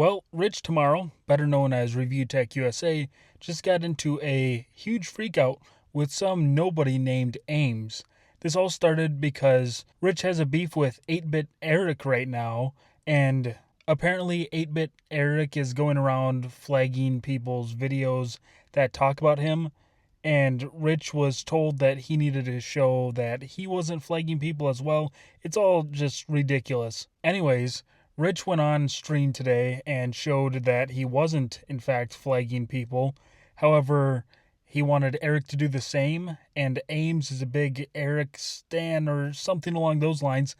Well, Rich tomorrow, better known as ReviewTechUSA, just got into a huge freakout with some nobody named Ames. This all started because Rich has a beef with 8-Bit Eric right now, and apparently 8-Bit Eric is going around flagging people's videos that talk about him, and Rich was told that he needed to show that he wasn't flagging people as well. It's all just ridiculous. Anyways, Rich went on stream today and showed that he wasn't, in fact, flagging people. However, he wanted Eric to do the same, and Ames is a big Eric stan or something along those lines.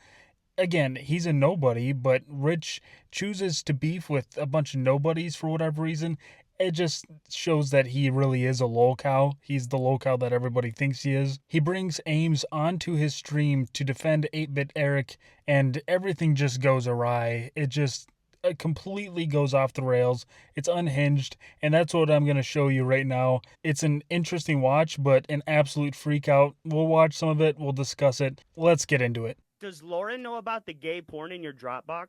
Again, he's a nobody, but Rich chooses to beef with a bunch of nobodies for whatever reason. It just shows that he really is a lolcow. He's the lolcow that everybody thinks he is. He brings Ames onto his stream to defend 8-Bit Eric, and everything just goes awry. It completely goes off the rails. It's unhinged, and that's what I'm going to show you right now. It's an interesting watch, but an absolute freak out. We'll watch some of it. We'll discuss it. Let's get into it. Does Lauren know about the gay porn in your Dropbox?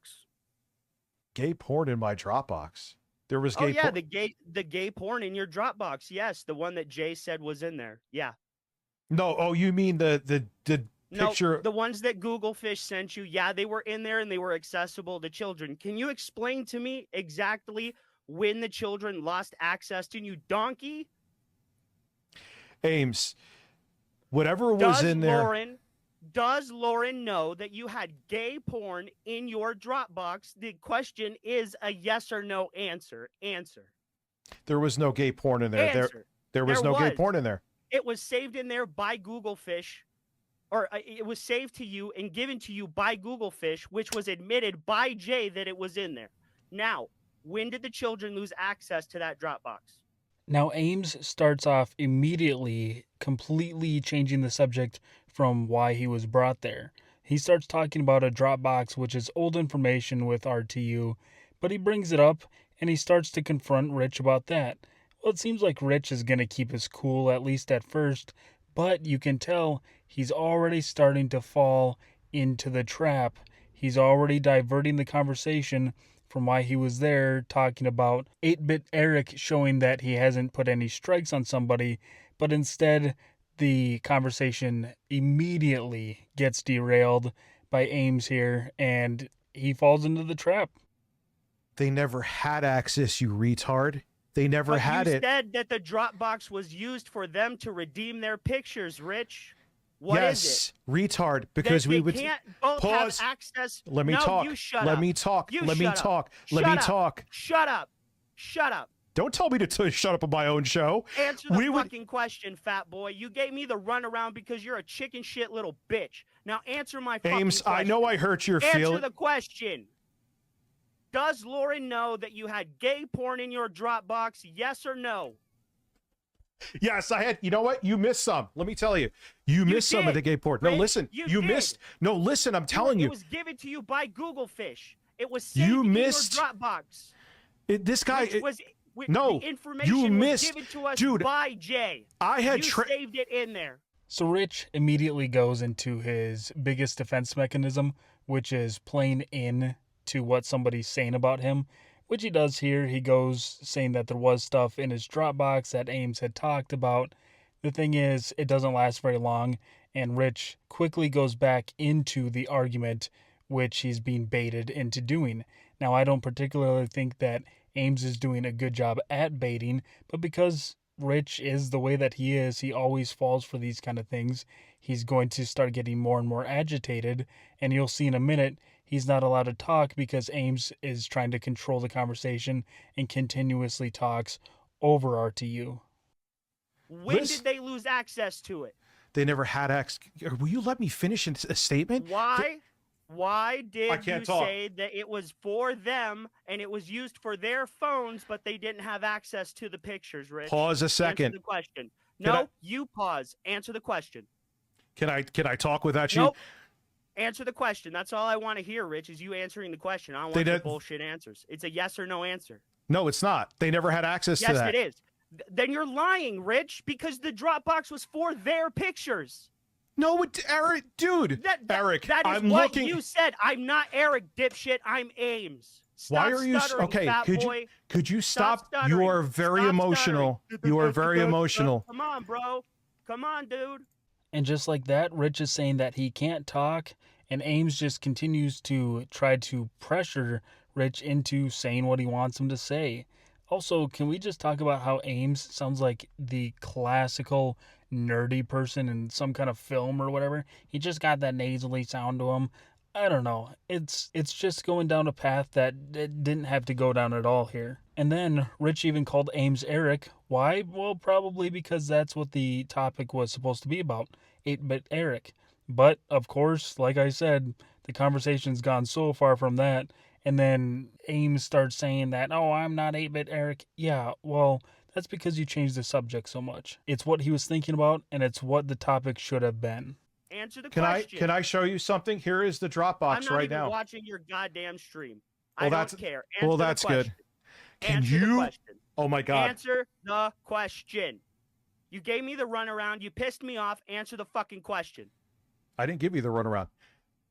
Gay porn in my Dropbox. There was gay porn. The gay porn in your Dropbox. Yes, the one that Jay said was in there. Yeah. No, oh, you mean the picture? No, the ones that Google Fish sent you. Yeah, they were in there and they were accessible to children. Can you explain to me exactly when the children lost access to you, donkey? Ames, whatever was in there. Does Lauren know that you had gay porn in your Dropbox? The question is a yes or no answer. Answer. There was no gay porn in there. There was no gay porn in there. It was saved in there by Google Fish, or it was saved to you and given to you by Google Fish, which was admitted by Jay that it was in there. Now, when did the children lose access to that Dropbox? Now, Ames starts off immediately completely changing the subject from why he was brought there. He starts talking about a Dropbox, which is old information with RTU, but he brings it up and he starts to confront Rich about that. Well, it seems like Rich is going to keep his cool, at least at first, but you can tell he's already starting to fall into the trap. He's already diverting the conversation from why he was there, talking about 8-Bit Eric showing that he hasn't put any strikes on somebody, but instead the conversation immediately gets derailed by Ames here, and he falls into the trap. They never had access, you retard. They never had it. You said that the Dropbox was used for them to redeem their pictures, Rich. What is it? Retard, because we would can't both pause. Have access. Let me talk. You shut Let up. me talk. You Let me shut talk. up. Let me Shut up. talk. Shut up. Shut up. Don't tell me to shut up on my own show. Answer the fucking question, fat boy. You gave me the runaround because you're a chicken shit little bitch. Now answer my fucking Ames, question. I know I hurt your feelings. Answer the question. Does Lauren know that you had gay porn in your Dropbox? Yes or no? Yes, I had. You know what? You missed some. Let me tell you. You missed some of the gay porn. No, listen. You missed. No, listen. I'm telling you. It was given to you by Google Fish. It was saved in your Dropbox. This guy. No, the information you missed. Was given to us Dude, by Jay. I had you saved it in there. So Rich immediately goes into his biggest defense mechanism, which is playing in to what somebody's saying about him, which he does here. He goes saying that there was stuff in his Dropbox that Ames had talked about. The thing is, it doesn't last very long, and Rich quickly goes back into the argument, which he's being baited into doing. Now, I don't particularly think that Ames is doing a good job at baiting, but because Rich is the way that he is, he always falls for these kind of things. He's going to start getting more and more agitated, and you'll see in a minute he's not allowed to talk because Ames is trying to control the conversation and continuously talks over RTU. When did they lose access to it? They never had access. Will you let me finish a statement? Why did you say that it was for them and it was used for their phones, but they didn't have access to the pictures, Rich? Pause a second. Answer the question. No, you pause. Answer the question. Can I talk without you? Nope. Answer the question. That's all I want to hear, Rich, is you answering the question. I don't want your bullshit answers. It's a yes or no answer. No, it's not. They never had access to that. Yes, it is. Then you're lying, Rich, because the Dropbox was for their pictures. No, Eric, dude. Eric, that is I'm what looking. You said. I'm not Eric, dipshit. I'm Ames. Stop Why are you stuttering, okay? fat Could boy. you could you stop? You stuttering. are very Stop emotional. stuttering. You are very emotional. Come on, bro. Come on, dude. And just like that, Rich is saying that he can't talk, and Ames just continues to try to pressure Rich into saying what he wants him to say. Also, can we just talk about how Ames sounds like the classical nerdy person in some kind of film or whatever? He just got that nasally sound to him. I don't know. It's just going down a path that it didn't have to go down at all here. And then Rich even called Ames Eric. Why? Well, probably because that's what the topic was supposed to be about, 8-bit Eric. But of course, like I said, the conversation's gone so far from that. And then Ames starts saying that, oh, I'm not 8-bit Eric. Yeah, well, that's because you changed the subject so much. It's what he was thinking about, and it's what the topic should have been. Answer the Can question. Can I show you something? Here is the Dropbox I'm not right even now. watching your goddamn stream. Well, I that's- don't care. well, Answer the that's question. good. Can Answer the you? question. Oh my God. Answer the question. You gave me the runaround. You pissed me off. Answer the fucking question. I didn't give you the runaround.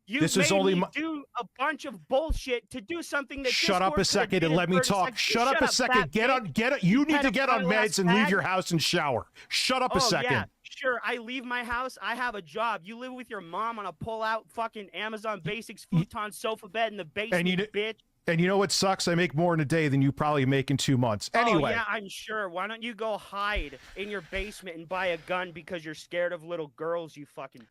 You This made is only me my- do a bunch of bullshit to do something that Shut up Discord a second and could've let me did in 30 talk. seconds. Shut up a second. fat Get on. bitch. Get. You need to get on pedophile meds and leave ass your fag. house and shower. Shut up a Oh, second. yeah, sure. I leave my house. I have a job. You live with your mom on a pull-out fucking Amazon Basics futon sofa bed in the basement, bitch. And you know what sucks? I make more in a day than you probably make in 2 months. Anyway. Oh, yeah, I'm sure. Why don't you go hide in your basement and buy a gun because you're scared of little girls, you fucking...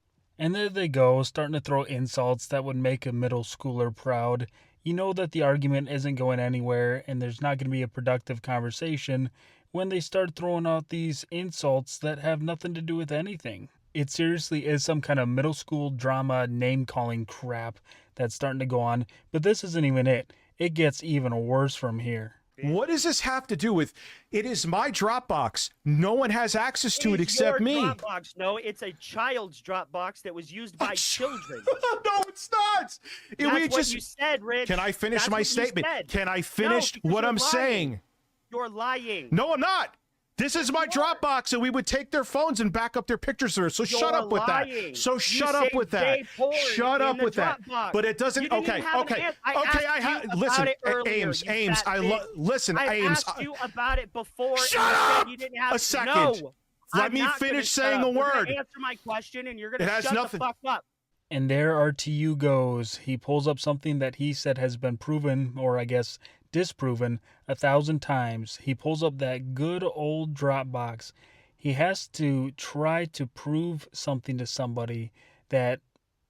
And there they go, starting to throw insults that would make a middle schooler proud. You know that the argument isn't going anywhere and there's not going to be a productive conversation when they start throwing out these insults that have nothing to do with anything. It seriously is some kind of middle school drama name-calling crap that's starting to go on, but this isn't even it. It gets even worse from here. What does this have to do with? It is my Dropbox. No one has access to it except me. Dropbox. No, it's a child's Dropbox that was used by children. No, it's not. That's what you said, Rich. Can I finish That's my what you statement? said. Can I finish No, because what you're I'm lying. saying? You're lying. No, I'm not. This is my Dropbox, and we would take their phones and back up their pictures there. So shut up with that. So shut up with that. Shut up with that. But it doesn't. Okay. I have. Listen, Ames. Listen, Ames. I asked you about it before. Shut and you up! said you didn't have A second. No, Let I'm me not gonna finish shut saying up. a You're gonna word. Answer my question, and you're It gonna has shut nothing. the fuck up. And there RTU goes. He pulls up something that he said has been proven, or I guess disproven, 1,000 times. He pulls up that good old Dropbox. He has to try to prove something to somebody that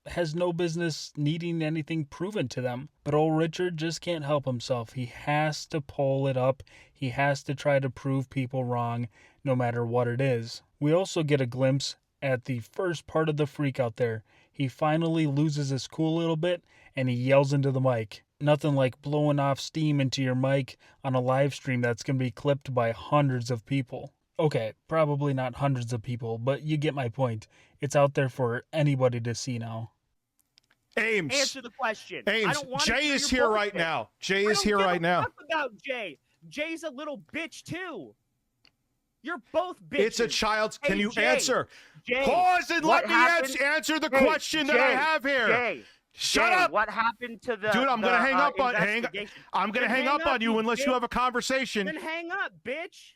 has no business needing anything proven to them. But old Richard just can't help himself. He has to pull it up. He has to try to prove people wrong, no matter what it is. We also get a glimpse at the first part of the freak out there. He finally loses his cool a little bit and he yells into the mic. Nothing like blowing off steam into your mic on a live stream that's going to be clipped by hundreds of people. Okay, probably not hundreds of people, but you get my point. It's out there for anybody to see now. Ames. Answer the question. Ames. I don't want Jay is here right now. Jay is here right now. Fuck about Jay. Jay's a little bitch too. You're both bitches. It's a child's. Can you Jay, answer? Jay, Pause and what let me happened- answer the Hey, question that I Jay, have here. Jay, Shut Jay, up. What happened to the Dude, I'm gonna hang up on investigation? I'm gonna Then hang up on you unless you bitch. have a conversation. Then hang up, bitch.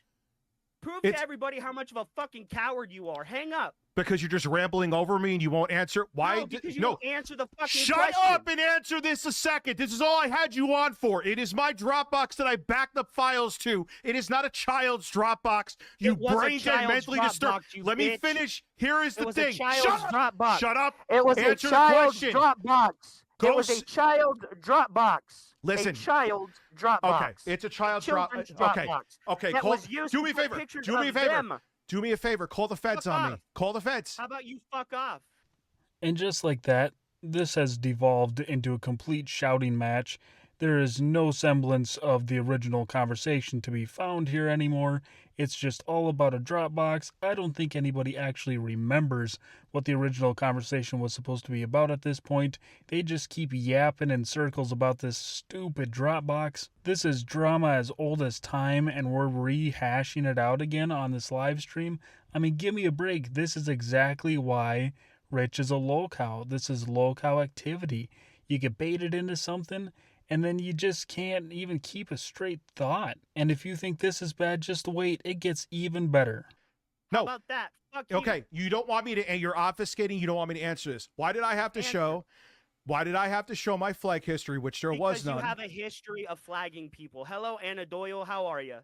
Prove It's- to everybody how much of a fucking coward you are. Hang up. Because you're just rambling over me and you won't answer. Why? No, because you don't answer the fucking Shut question. up and answer this a second. This is all I had you on for. It is my Dropbox that I backed up files to. It is not a child's Dropbox. You It was a brain dead, child's mentally disturbed. Dropbox, you Let me bitch. finish. Here is It the was thing. a child's Shut up. Dropbox. Shut up. It was Answer a the child's question. Dropbox. Go It was s- a child's Dropbox. Listen. A child's Dropbox. Okay, it's a child's Children's Okay, Dropbox. okay. That Call, was used do to me a put favor. pictures Do me a of favor. them. Do me a favor. Call the feds Fuck on me. off. Call the feds. How about you fuck off? And just like that, this has devolved into a complete shouting match. There is no semblance of the original conversation to be found here anymore. It's just all about a Dropbox. I don't think anybody actually remembers what the original conversation was supposed to be about at this point. They just keep yapping in circles about this stupid Dropbox. This is drama as old as time, and we're rehashing it out again on this live stream. I mean, give me a break. This is exactly why Rich is a lolcow. This is lolcow activity. You get baited into something, and then you just can't even keep a straight thought. And if you think this is bad, just wait, it gets even better. How about that? Fuck you. Okay, you don't want me to, and you're obfuscating, you don't want me to answer this. Why did I have to show my flag history, which there was none? Because you have a history of flagging people. Hello, Anna Doyle, how are you?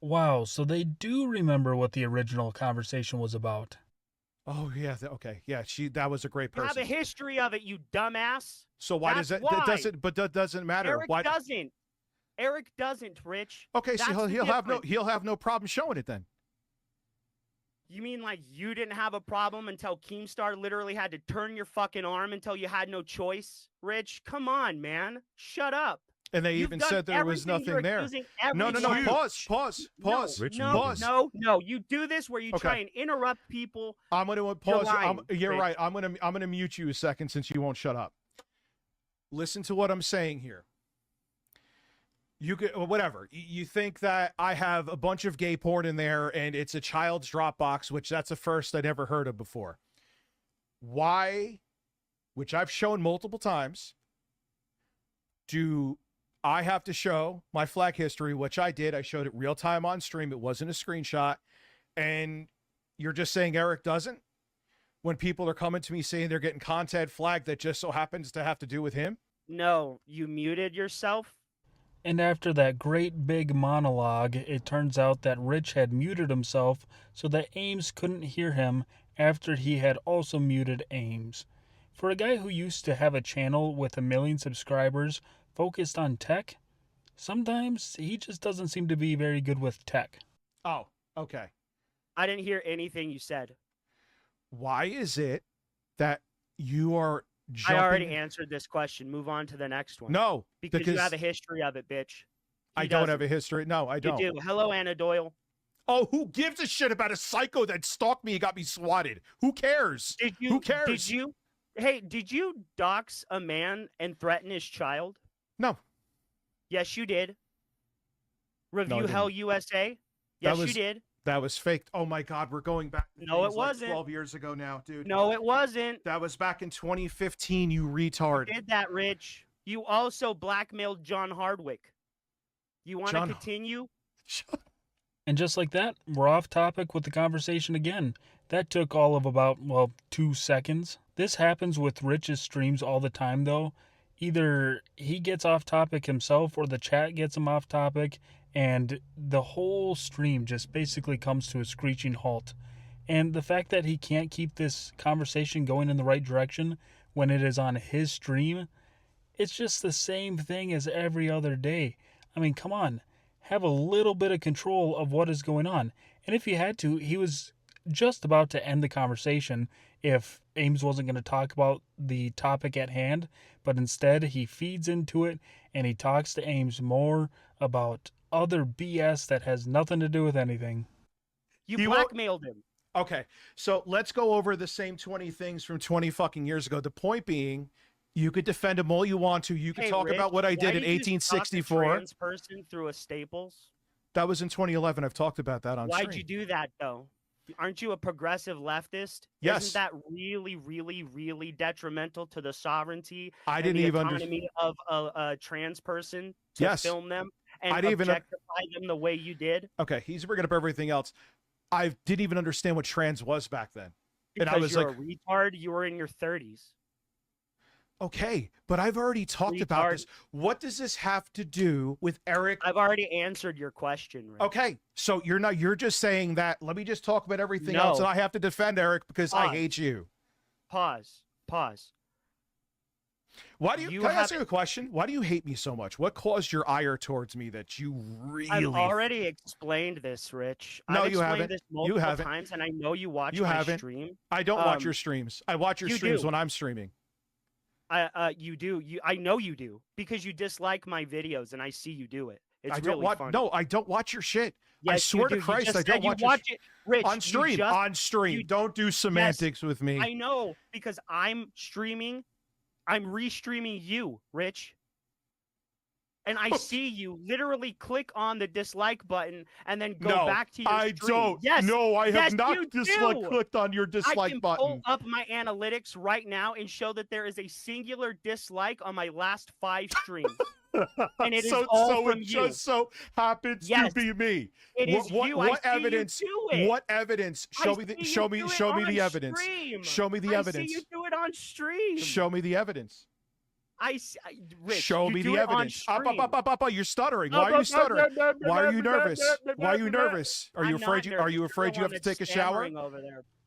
Wow, so they do remember what the original conversation was about. Oh, yeah, okay. Yeah, that was a great person. You have a history of it, you dumbass. So why does that, that doesn't matter. Eric doesn't, Rich. Okay, so he'll have no problem showing it then. You mean like you didn't have a problem until Keemstar literally had to turn your fucking arm until you had no choice? Rich, come on, man. Shut up. And they even said there was nothing there. No. Pause. Rich, no. You do this where you try and interrupt people. I'm going to pause. You're right. I'm going to mute you a second since you won't shut up. Listen to what I'm saying here. You could, whatever. You think that I have a bunch of gay porn in there and it's a child's Dropbox, which that's a first I'd ever heard of before. Why, which I've shown multiple times, do I have to show my flag history, which I did. I showed it real time on stream. It wasn't a screenshot. And you're just saying Eric doesn't? When people are coming to me saying they're getting content flagged that just so happens to have to do with him? No, you muted yourself. And after that great big monologue, it turns out that Rich had muted himself so that Ames couldn't hear him after he had also muted Ames. For a guy who used to have a channel with 1 million subscribers focused on tech, sometimes he just doesn't seem to be very good with tech. Oh, okay. I didn't hear anything you said. Why is it that you are jumping? I already answered this question. Move on to the next one. No, because you have a history of it, bitch. I don't have a history. No, I don't. You do. Hello, Anna Doyle. Oh, who gives a shit about a psycho that stalked me and got me swatted? Who cares? Who cares? Did you dox a man and threaten his child? No. Yes, you did. ReviewTechUSA? Yes, you did. That was faked. Oh my God, we're going back. No, it wasn't. 12 years ago now, dude. No, it wasn't. That was back in 2015, you retard. You did that, Rich. You also blackmailed John Hardwick. You want to continue? And just like that, we're off topic with the conversation again. That took all of about, 2 seconds. This happens with Rich's streams all the time, though. Either he gets off topic himself or the chat gets him off topic, and the whole stream just basically comes to a screeching halt. And the fact that he can't keep this conversation going in the right direction when it is on his stream, it's just the same thing as every other day. I mean, come on. Have a little bit of control of what is going on. And if he had to, he was just about to end the conversation if Ames wasn't going to talk about the topic at hand, but instead he feeds into it and he talks to Ames more about other BS that has nothing to do with anything. You blackmailed him. Okay, so let's go over the same 20 things from 20 fucking years ago. The point being, you could defend him all you want to. You could talk Rick, about what I did in 1864. A trans person through a Staples? That was in 2011. I've talked about that on stream. Why'd you do that, though? Aren't you a progressive leftist? Yes. Isn't that really, really, really detrimental to the sovereignty and the autonomy of a trans person to film them and objectify them the way you did? Okay, he's bringing up everything else. I didn't even understand what trans was back then. Because and I was you're a retard. You were in your 30s. Okay, but I've already talked about this. What does this have to do with Eric? I've already answered your question, Rick. Okay, so you're just saying that. Let me just talk about everything else, and I have to defend Eric because I hate you. Pause. Why do you? Can I ask you a question? Why do you hate me so much? What caused your ire towards me that you really? I've already explained this, Rich. No, I've you haven't. This multiple times, and I know you watch my stream. I don't watch your streams. I watch your streams when I'm streaming. You do. I know you do because you dislike my videos, and I see you do it. It's really fun. No, I don't watch your shit. Yes, I swear to Christ, I don't watch it. Rich, on stream. On stream. Don't do semantics with me. I know because I'm streaming. I'm restreaming you, Rich. And I see you literally click on the dislike button and then go back to your stream. I don't. Yes. No, I have not clicked on your dislike button. I can pull up my analytics right now and show that there is a singular dislike on my last 5 streams. And it is all from it you. just so happens to be me. It is you. What evidence? You do it. What evidence? Show me the evidence. Show me the evidence. I see you do it on stream. Show me the evidence. Rich, show me the evidence. Up. You're stuttering. Why are you stuttering? Why are you nervous? Why are you nervous? Are you afraid? Are you afraid you have to take a shower?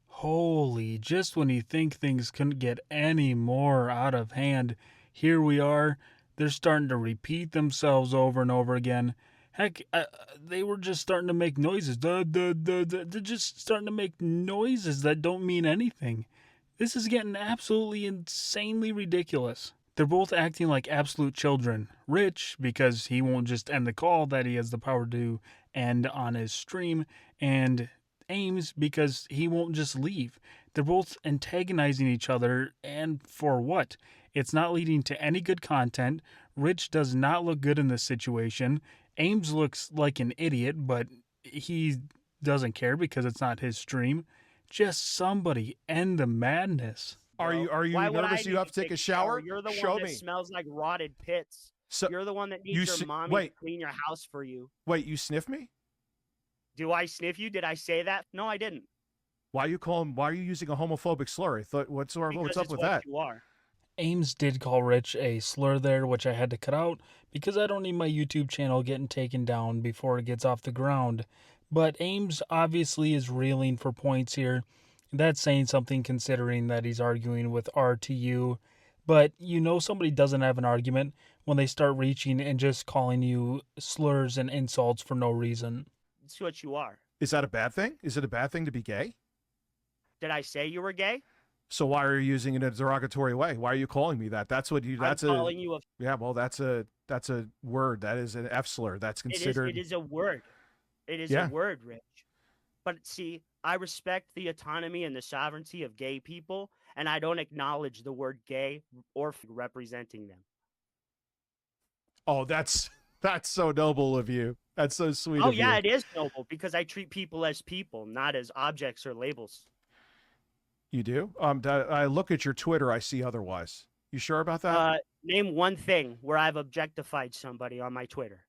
Holy! Just when you think things couldn't get any more out of hand, here we are. They're starting to repeat themselves over and over again. Heck, they were just starting to make noises. They're just starting to make noises that don't mean anything. This is getting absolutely insanely ridiculous. They're both acting like absolute children. Rich, because he won't just end the call that he has the power to end on his stream, and Ames, because he won't just leave. They're both antagonizing each other, and for what? It's not leading to any good content. Rich does not look good in this situation. Ames looks like an idiot, but he doesn't care because it's not his stream. Just somebody end the madness. Are you nervous you have to take a shower? You're the one that smells like rotted pits. So you're the one that needs your mommy to clean your house for you. Wait, you sniff me? Do I sniff you? Did I say that? No, I didn't. Why are you using a homophobic slur? I thought, what's up with that? You are. Ames did call Rich a slur there, which I had to cut out because I don't need my YouTube channel getting taken down before it gets off the ground. But Ames obviously is reeling for points here. That's saying something considering that he's arguing with RTU. But you know somebody doesn't have an argument when they start reaching and just calling you slurs and insults for no reason. That's what you are. Is that a bad thing? Is it a bad thing to be gay? Did I say you were gay? So why are you using it in a derogatory way? Why are you calling me that? That's what you. That's calling you a. Yeah, well, that's a word. That is an F slur. That's considered. It is a word. It is a word, Rich. But see, I respect the autonomy and the sovereignty of gay people, and I don't acknowledge the word gay or representing them. Oh, that's so noble of you. That's so sweet. Oh yeah, it is noble because I treat people as people, not as objects or labels. You do? I look at your Twitter, I see otherwise. You sure about that? Name one thing where I've objectified somebody on my Twitter.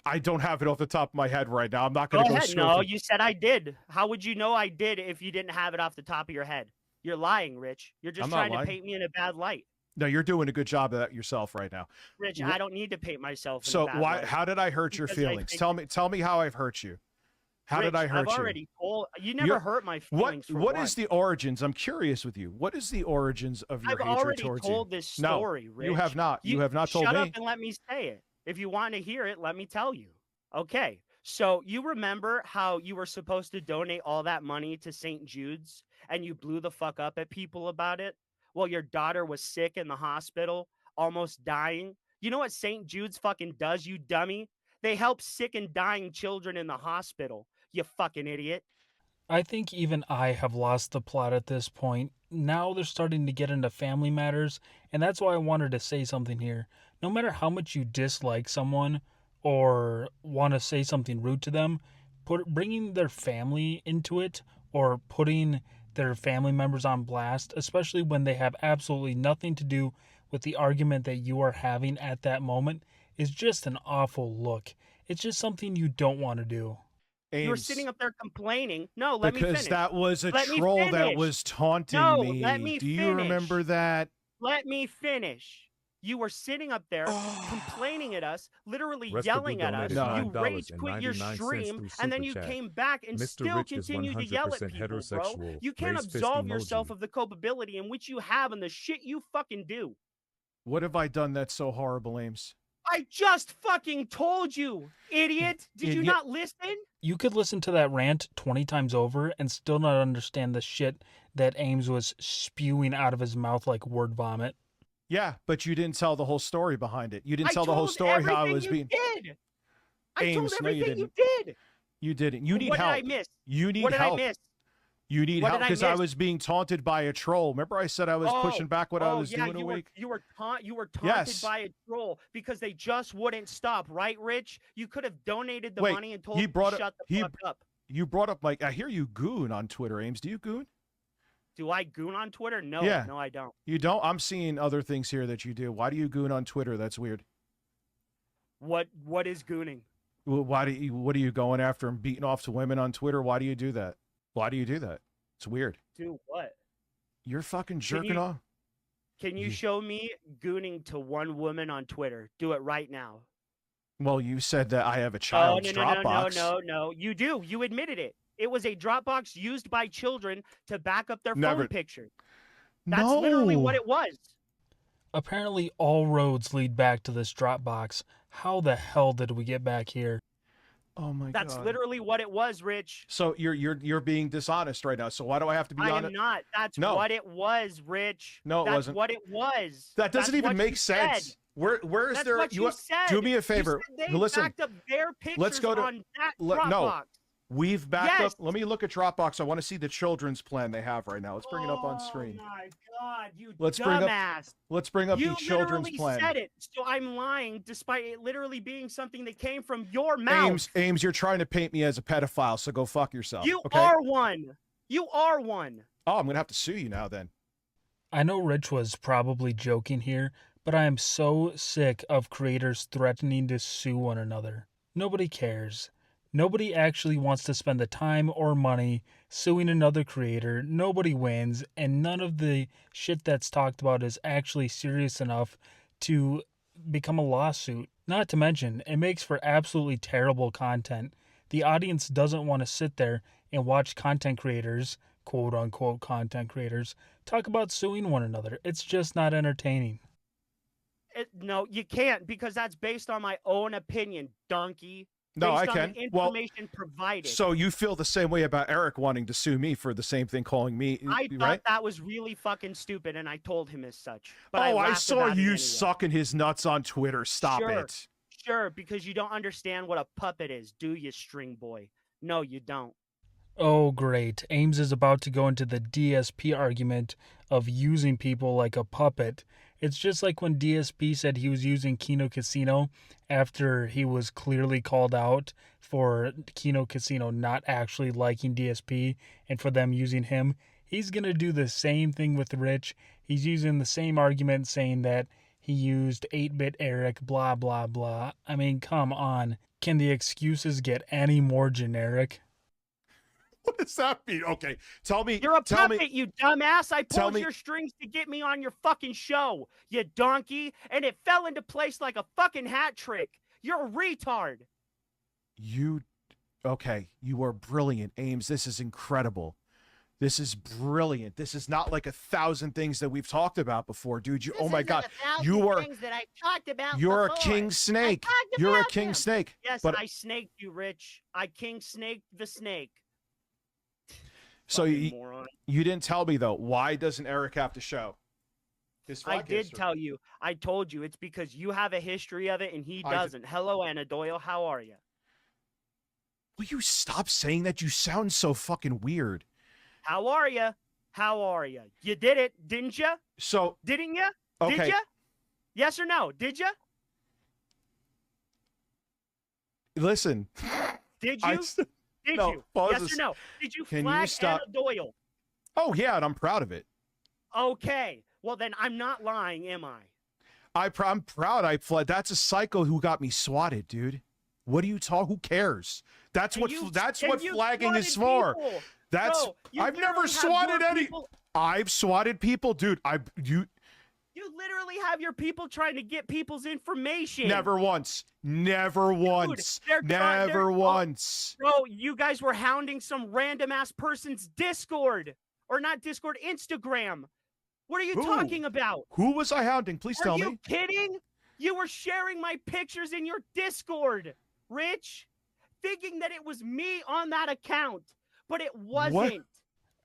I don't have it off the top of my head right now. I'm not going to go straight. No, you said I did. How would you know I did if you didn't have it off the top of your head? You're lying, Rich. You're just trying to paint me in a bad light. No, you're doing a good job of that yourself right now. Rich, I don't need to paint myself in a bad light. How did I hurt your feelings? Tell me how I've hurt you. How did I hurt you? I've already told you. Never hurt my feelings. What is the origins? I'm curious with you. What is the origins of your hatred towards you? I've already told this story, Rich. You have not. You have not told me. Shut up and let me say it. If you want to hear it, let me tell you. Okay. So you remember how you were supposed to donate all that money to St. Jude's and you blew the fuck up at people about it? Well, your daughter was sick in the hospital, almost dying. You know what St. Jude's fucking does, you dummy? They help sick and dying children in the hospital. You fucking idiot. I think even I have lost the plot at this point. Now they're starting to get into family matters, and that's why I wanted to say something here. No matter how much you dislike someone or want to say something rude to them, bringing their family into it or putting their family members on blast, especially when they have absolutely nothing to do with the argument that you are having at that moment, is just an awful look. It's just something you don't want to do. Ames, you were sitting up there complaining. No, let me finish. Because that was a troll that was taunting me. Let me do you remember that? Let me finish. You were sitting up there complaining at us, literally yelling at us. You rage quit your stream, and then you came back and still continued to yell at people, bro. You can't absolve yourself of the culpability in which you have and the shit you fucking do. What have I done that's so horrible, Ames? I just fucking told you, idiot. Did you not listen? You could listen to that rant 20 times over and still not understand the shit that Ames was spewing out of his mouth like word vomit. Yeah, but you didn't tell the whole story behind it. You didn't tell the whole story how it was being. I told everything you did. You didn't. You need help. What did I miss? You need help. What did I miss? You need help because I was being taunted by a troll. Remember I said I was pushing back what I was doing a week? You were taunted by a troll because they just wouldn't stop, right, Rich? You could have donated the money and told them to shut the fuck up. You brought up, like, I hear you goon on Twitter, Ames. Do you goon? Do I goon on Twitter? No, no, I don't. You don't? I'm seeing other things here that you do. Why do you goon on Twitter? That's weird. What is gooning? What are you going after and beating off to women on Twitter? Why do you do that? Why do you do that? It's weird. Do what? You're fucking jerking off. Can you show me gooning to one woman on Twitter? Do it right now. Well, you said that I have a child's Dropbox. No. You do. You admitted it. It was a Dropbox used by children to back up their phone picture. That's literally what it was. Apparently, all roads lead back to this Dropbox. How the hell did we get back here? Oh my God. That's literally what it was, Rich. So you're being dishonest right now. So why do I have to be honest? I am not. That's what it was, Rich. No, it wasn't. That's what it was. That doesn't even make sense. Where is there? What you said. Do me a favor. Listen. Backed up their pictures let's go to on that Dropbox. No. We've backed up. Let me look at Dropbox. I want to see the children's plan they have right now. Let's bring it up on screen. Oh my God, you let's dumbass. Let's bring up the children's plan. You literally said it, so I'm lying despite it literally being something that came from your mouth. Ames, you're trying to paint me as a pedophile, so go fuck yourself. You are one. You are one. Oh, I'm going to have to sue you now then. I know Rich was probably joking here, but I am so sick of creators threatening to sue one another. Nobody cares. Nobody actually wants to spend the time or money suing another creator. Nobody wins, and none of the shit that's talked about is actually serious enough to become a lawsuit. Not to mention, it makes for absolutely terrible content. The audience doesn't want to sit there and watch content creators, quote-unquote content creators, talk about suing one another. It's just not entertaining. No, you can't, because that's based on my own opinion, donkey. No, I can. Information provided. So you feel the same way about Eric wanting to sue me for the same thing, calling me, I right? thought that was really fucking stupid, and I told him as such. But I saw you sucking his nuts on Twitter. Stop it. Sure, because you don't understand what a puppet is, do you, string boy? No, you don't. Oh, great. Ames is about to go into the DSP argument of using people like a puppet. It's just like when DSP said he was using Kino Casino after he was clearly called out for Kino Casino not actually liking DSP and for them using him. He's going to do the same thing with Rich. He's using the same argument saying that he used 8-Bit Eric, blah, blah, blah. I mean, come on. Can the excuses get any more generic? What does that mean? Okay, tell me. You're a puppet, you dumbass. I pulled your strings to get me on your fucking show, you donkey, and it fell into place like a fucking hat trick. You're a retard. Okay, you are brilliant, Ames. This is incredible. This is brilliant. This is not like 1,000 things that we've talked about before, dude. Oh my God, you are. Things that I talked about you're before. A king snake. You're a king snake. Yes, but I snaked you, Rich. I king snaked the snake. So you didn't tell me though. Why doesn't Eric have to show his I did tell you. I told you. It's because you have a history of it and he doesn't. Hello, Anna Doyle. How are you? Will you stop saying that? You sound so fucking weird. How are you? How are you? You did it, didn't you? So didn't you? Okay. Did you? Yes or no? Did you? Listen. Did you? Did you? Yes or no? Did you flag Anna Doyle? Oh, yeah, and I'm proud of it. Okay. Well, then I'm not lying, am I? I'm proud I fled. That's a psycho who got me swatted, dude. What do you talk? Who cares? That's what flagging is for. That's I've never swatted any. I've swatted people, dude. You literally have your people trying to get people's information. Never once. Never once. Never once. Bro, you guys were hounding some random ass person's Discord. Or not Discord, Instagram. What are you talking about? Who was I hounding? Please tell me. Are you kidding? You were sharing my pictures in your Discord, Rich. Thinking that it was me on that account. But it wasn't. What?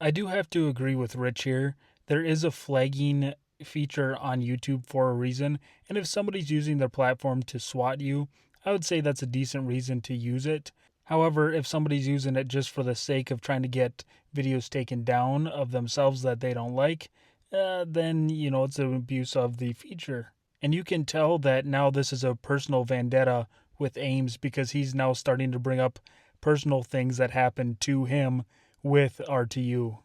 I do have to agree with Rich here. There is a flagging feature on YouTube for a reason, and if somebody's using their platform to swat you, I would say that's a decent reason to use it. However, if somebody's using it just for the sake of trying to get videos taken down of themselves that they don't like, then, it's an abuse of the feature. And you can tell that now this is a personal vendetta with Ames because he's now starting to bring up personal things that happened to him with RTU.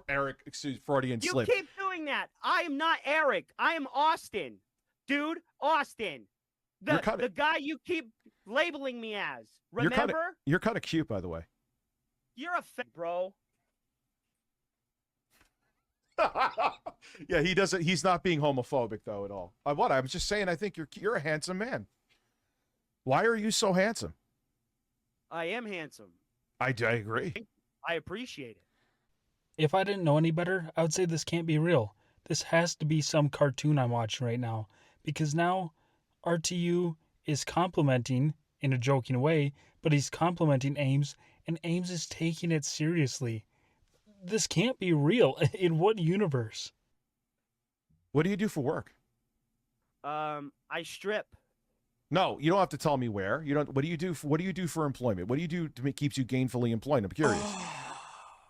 Eric, excuse Freudian slip. You keep doing that. I am not Eric. I am Austin. Dude, Austin. The guy you keep labeling me as. Remember? You're kind of cute, by the way. You're a bro. Yeah, he doesn't. He's not being homophobic though at all. What? I was just saying. I think you're a handsome man. Why are you so handsome? I am handsome. I agree. I appreciate it. If I didn't know any better, I would say this can't be real. This has to be some cartoon I'm watching right now, because now RTU is complimenting in a joking way, but he's complimenting Ames, and Ames is taking it seriously. This can't be real. In what universe? What do you do for work? I strip. No, you don't have to tell me where. You don't. What do you do? What do you do for employment? What do you do to keeps you gainfully employed? I'm curious.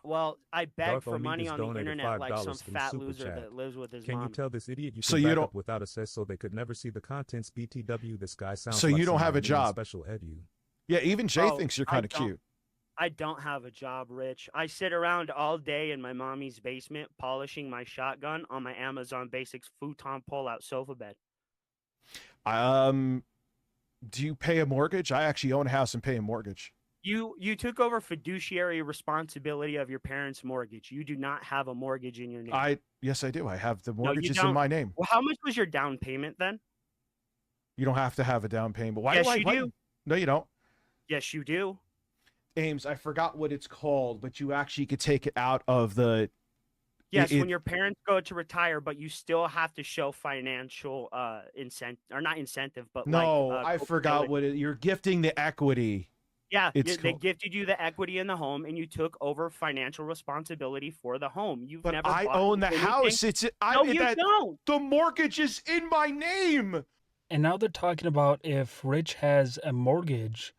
Well, I beg for money on the internet like some fat loser that lives with his mom. Can you tell this idiot you can back up without access so they could never see the contents? BTW, this guy sounds so like you don't have a job. Special edu. Yeah, even Jay thinks you're kind of cute. I don't have a job, Rich. I sit around all day in my mommy's basement polishing my shotgun on my Amazon Basics futon pull-out sofa bed. Do you pay a mortgage? I actually own a house and pay a mortgage. You took over fiduciary responsibility of your parents' mortgage. You do not have a mortgage in your name. Yes, I do. I have the mortgages in my name. Well, how much was your down payment then? You don't have to have a down payment. Why? Yes, you do. No, you don't. Yes, you do. Ames, I forgot what it's called, but you actually could take it out of the. Yes, when your parents go to retire, but you still have to show financial incentive, or not incentive, but no, I forgot what you're gifting the equity. Yeah, they gifted you the equity in the home, and you took over financial responsibility for the home. But I own the house. You don't. The mortgage is in my name. And now they're talking about if Rich has a mortgage,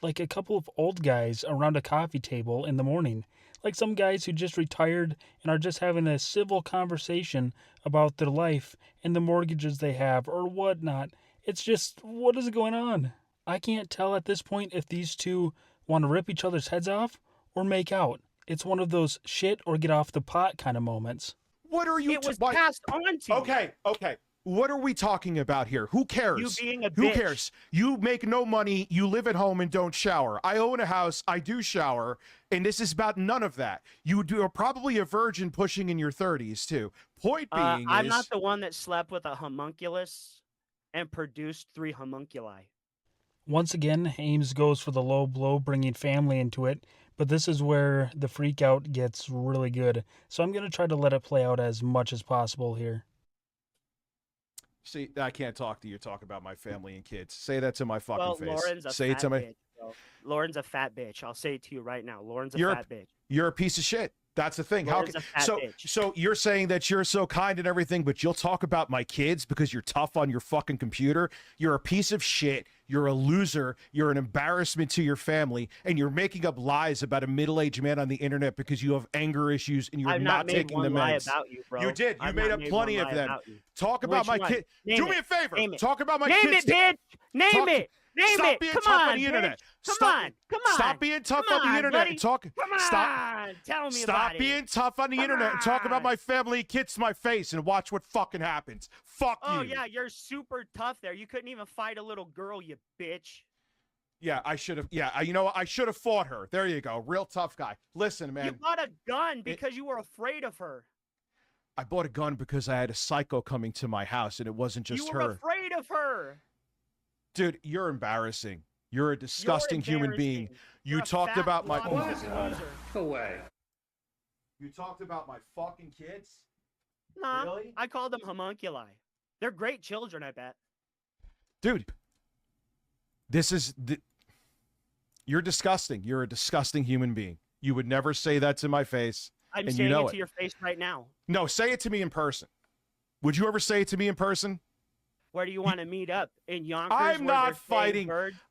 like a couple of old guys around a coffee table in the morning. Like some guys who just retired and are just having a civil conversation about their life and the mortgages they have or whatnot. It's just, what is going on? I can't tell at this point if these two want to rip each other's heads off or make out. It's one of those shit or get off the pot kind of moments. What are you? It was passed on to you. Okay. What are we talking about here? Who cares? You being a bitch. Who cares? You make no money. You live at home and don't shower. I own a house. I do shower. And this is about none of that. You are probably a virgin pushing in your 30s, too. Point being I'm not the one that slept with a homunculus and produced 3 homunculi. Once again, Ames goes for the low blow, bringing family into it. But this is where the freak out gets really good. So I'm going to try to let it play out as much as possible here. See, I can't talk to you. Talk about my family and kids. Say that to my fucking face. Lauren's a say fat it to me. Bitch, bro. Lauren's a fat bitch. I'll say it to you right now. Lauren's a fat bitch. You're a piece of shit. That's the thing. Lauren's So you're saying that you're so kind and everything, but you'll talk about my kids because you're tough on your fucking computer. You're a piece of shit. You're a loser. You're an embarrassment to your family, and you're making up lies about a middle-aged man on the internet because you have anger issues and you're not taking the meds. About you, bro. You did. You made up plenty of them. Talk about my kid. Do me a favor. Talk about my Name kids. it, bitch. Name it. Stop being tough on the internet. Come on. Stop being tough on the internet and talk. Tell me Stop about it. being tough on the internet and talk about my family and kids to my face and watch what fucking happens. Fuck you. Oh yeah, you're super tough there. You couldn't even fight a little girl, you bitch. Yeah, I should have. Yeah, you know what? I should have fought her. There you go. Real tough guy. Listen, man. You bought a gun because you were afraid of her. I bought a gun because I had a psycho coming to my house, and it wasn't just her. You were afraid of her. Dude, you're embarrassing. You're a disgusting human being. You talked about my. No way. You talked about my fucking kids? Nah, really? I called them homunculi. They're great children, I bet. Dude, this is. You're disgusting. You're a disgusting human being. You would never say that to my face. I'm saying it to your face right now. No, say it to me in person. Would you ever say it to me in person? Where do you want to meet up? In Yonkers? I'm not fighting.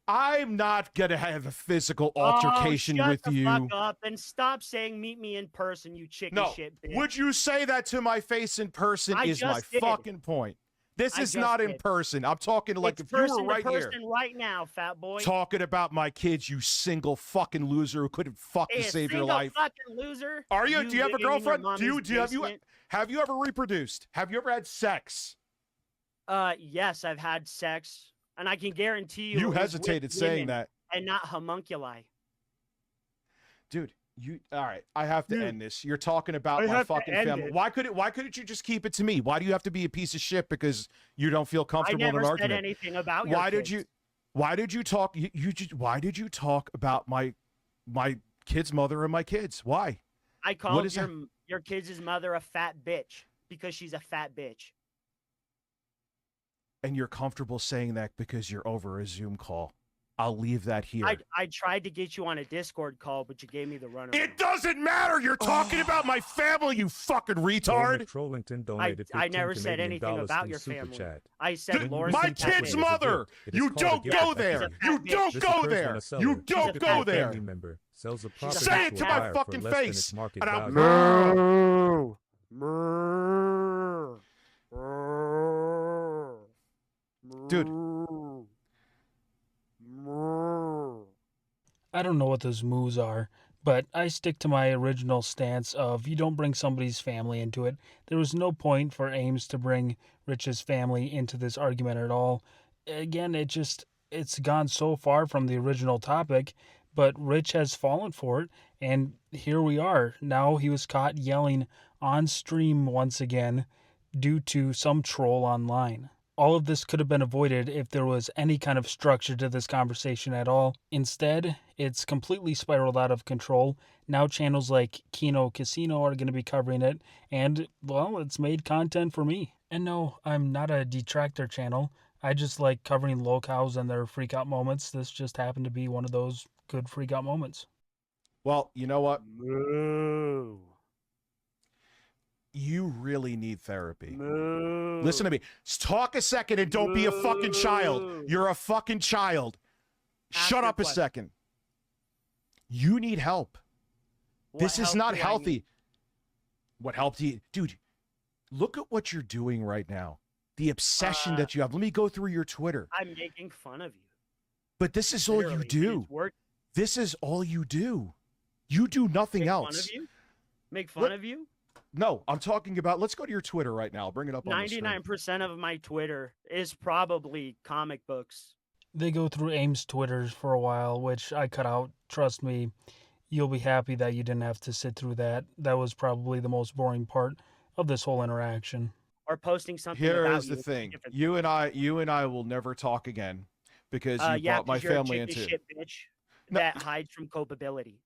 I'm not going to have a physical altercation with you. Shut the fuck up and stop saying meet me in person, you chicken shit bitch. Would you say that to my face in person is my fucking point. This is not in person. I'm talking like if you were right here. Right now, fat boy. Talking about my kids, you single fucking loser who couldn't fucking save your life. Fucking loser. Are you? Do you have a girlfriend? Have you ever reproduced? Have you ever had sex? Yes, I've had sex And I can guarantee you, You hesitated saying that, and not homunculi. Dude. All right? I have to end this. You're talking about my fucking family. Why couldn't you just keep it to me? Why do you have to be a piece of shit because you don't feel comfortable in an argument? I never said anything about your kids. Why did you talk? Why did you talk about my kid's mother and my kids? Why? I called your kid's mother a fat bitch because she's a fat bitch. And you're comfortable saying that because you're over a Zoom call. I'll leave that here. I tried to get you on a Discord call, but you gave me the runaround. It doesn't matter. You're talking about my family, you fucking retard. I never said anything about your family. I said my kid's mother. You don't go there. You don't go there. You don't go there. Say it to my fucking face. And I'll... Dude. I don't know what those moves are, but I stick to my original stance of you don't bring somebody's family into it. There was no point for Ames to bring Rich's family into this argument at all. Again, it's gone so far from the original topic, but Rich has fallen for it, and here we are. Now he was caught yelling on stream once again due to some troll online. All of this could have been avoided if there was any kind of structure to this conversation at all. Instead, it's completely spiraled out of control. Now channels like Kino Casino are going to be covering it, and, well, it's made content for me. And no, I'm not a detractor channel. I just like covering locals and their freak-out moments. This just happened to be one of those good freak-out moments. Well, you know what? You really need therapy. Listen to me. Talk a second and don't be a fucking child. You're a fucking child. Shut up a second. You need help. This is not healthy. What helped you? Dude, look at what you're doing right now. The obsession that you have. Let me go through your Twitter. I'm making fun of you. But this is all you do. This is all you do. You do nothing else. Make fun of you? No, I'm talking about, let's go to your Twitter right now. I'll bring it up on 99% of my Twitter is probably comic books. They go through Ames' Twitters for a while, which I cut out. Trust me, you'll be happy that you didn't have to sit through that. That was probably the most boring part of this whole interaction. Or posting something Here about is the thing. You and I will never talk again because you brought my family into it. Shit bitch that hides from culpability.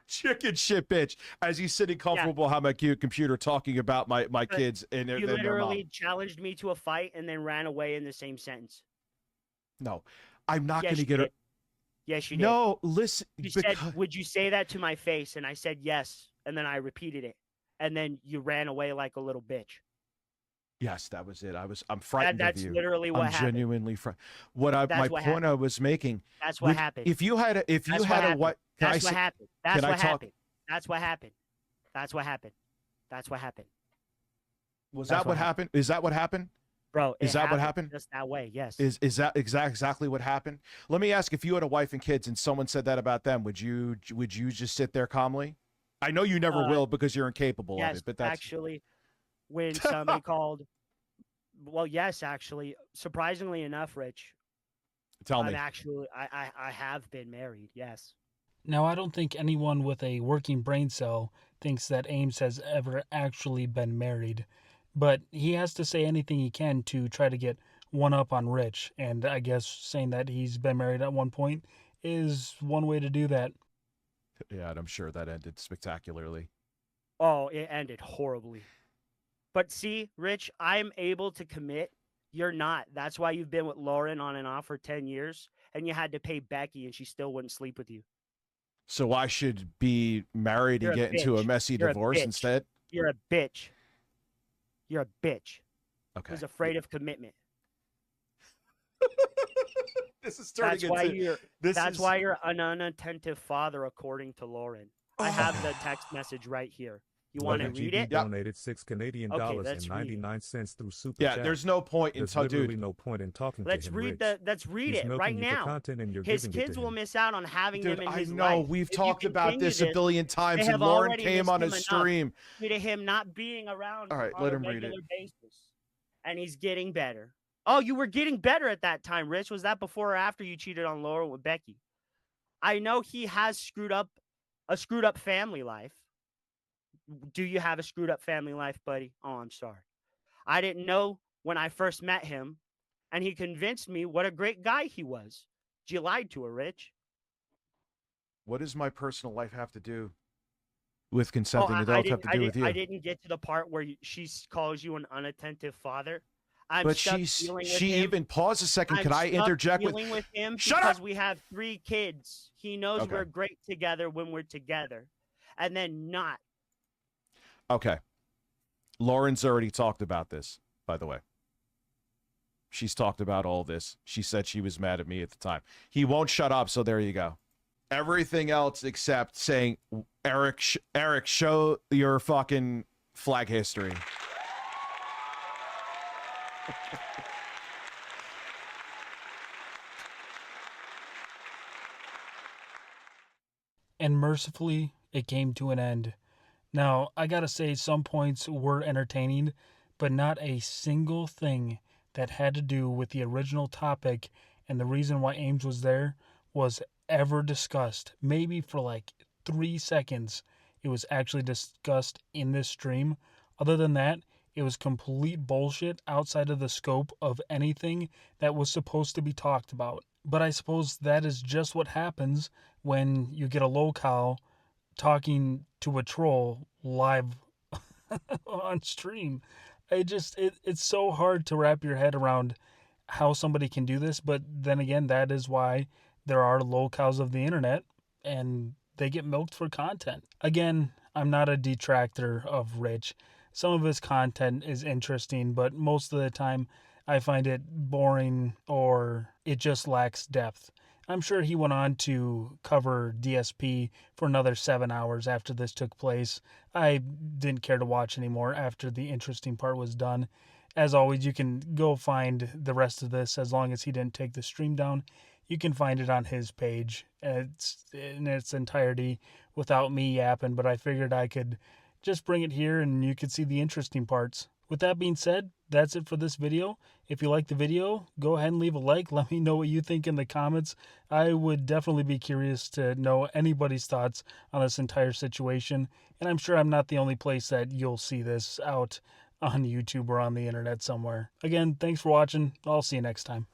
Chicken shit bitch as he's sitting comfortable behind my cute computer talking about my kids and you literally challenged me to a fight and then ran away in the same sentence. No, I'm not going to get it. Yes, you did. No, listen. You said, would you say that to my face? And I said yes, and then I repeated it, and then you ran away like a little bitch. Yes, that was it. I'm frightened of you. That's literally what happened. I'm genuinely frightened. My point I was making. That's what happened. If you had what? That's what happened. That's what happened. That's what happened. That's what happened. That's what happened. Was that what happened? Is that what happened? Bro, is that what happened? Just that way, yes. Is that exactly what happened? Let me ask, if you had a wife and kids and someone said that about them, would you just sit there calmly? I know you never will because you're incapable of it, but that's actually when somebody called. Well, yes, actually, surprisingly enough, Rich. Tell me. I have been married, yes. Now, I don't think anyone with a working brain cell thinks that Ames has ever actually been married, but he has to say anything he can to try to get one up on Rich, and I guess saying that he's been married at one point is one way to do that. Yeah, and I'm sure that ended spectacularly. Oh, it ended horribly. But see, Rich, I'm able to commit. You're not. That's why you've been with Lauren on and off for 10 years, and you had to pay Becky, and she still wouldn't sleep with you. So I should be married and get into a messy divorce instead? You're a bitch. You're a bitch. Okay. Who's afraid of commitment. This is turning That's why you're an unattentive father, according to Lauren. I have the text message right here. You want to read it? Donated $6 Canadian dollars and 99 cents through Super Chat. There's no point in no point in talking let's to him. Read let's read it right now. His kids will miss out on having them in his life. I know. We've talked about this a billion times, and Lauren came on his stream. To him not being around on a regular basis, and he's getting better. Oh, you were getting better at that time, Rich. Was that before or after you cheated on Laura with Becky? I know he has a screwed up family life. Do you have a screwed up family life, buddy? Oh, I'm sorry. I didn't know when I first met him, and he convinced me what a great guy he was. You lied to her, Rich. What does my personal life have to do with consenting adults have to do with you? I didn't get to the part where she calls you an unattentive father. But she even pause a second. Can I interject with him? Because we have 3 kids. He knows we're great together when we're together, and then not. Okay. Lauren's already talked about this, by the way. She's talked about all this. She said she was mad at me at the time. He won't shut up, so there you go. Everything else except saying, Eric, show your fucking flag history. And mercifully, it came to an end. Now, I gotta say, some points were entertaining, but not a single thing that had to do with the original topic and the reason why Ames was there was ever discussed. Maybe for like 3 seconds, it was actually discussed in this stream. Other than that, it was complete bullshit outside of the scope of anything that was supposed to be talked about. But I suppose that is just what happens when you get a locale talking to a troll live on stream. It's so hard to wrap your head around how somebody can do this, but then again, that is why there are locales of the internet and they get milked for content. Again, I'm not a detractor of Rich. Some of his content is interesting, but most of the time I find it boring or it just lacks depth. I'm sure he went on to cover DSP for another 7 hours after this took place. I didn't care to watch anymore after the interesting part was done. As always, you can go find the rest of this as long as he didn't take the stream down. You can find it on his page. It's in its entirety without me yapping, but I figured I could just bring it here and you could see the interesting parts. With that being said, that's it for this video. If you like the video, go ahead and leave a like. Let me know what you think in the comments. I would definitely be curious to know anybody's thoughts on this entire situation. And I'm sure I'm not the only place that you'll see this out on YouTube or on the internet somewhere. Again, thanks for watching. I'll see you next time.